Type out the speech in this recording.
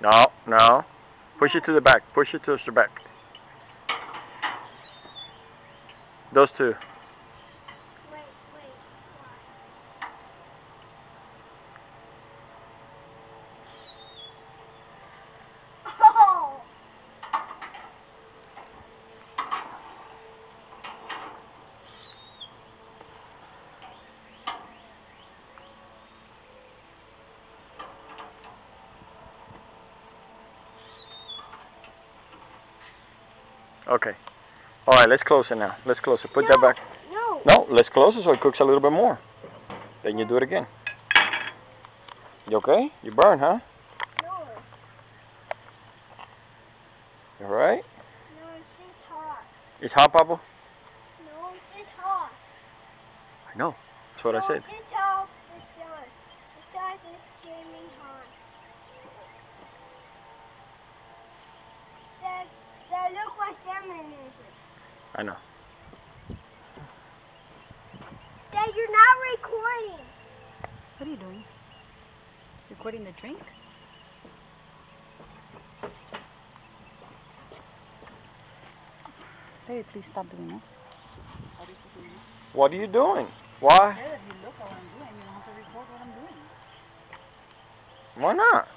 No, no. Push it to the back. Push it to the back. Those two. Wait. Oh! Okay. All right, let's close it now. Let's close it. Put that back. No. No, let's close it so it cooks a little bit more. Then you do it again. You okay? You burn, huh? No. You all right? No, it's hot. It's hot, Pablo? No, it's hot. I know. That's what I said. It's hot. It's done. It's screaming hot. That look what salmon is. I know. Dad, you're not recording. What are you doing? Recording the drink? Hey, please stop doing that. What are you doing? Why? If you look at what I'm doing, you don't have to record what I'm doing. Why not?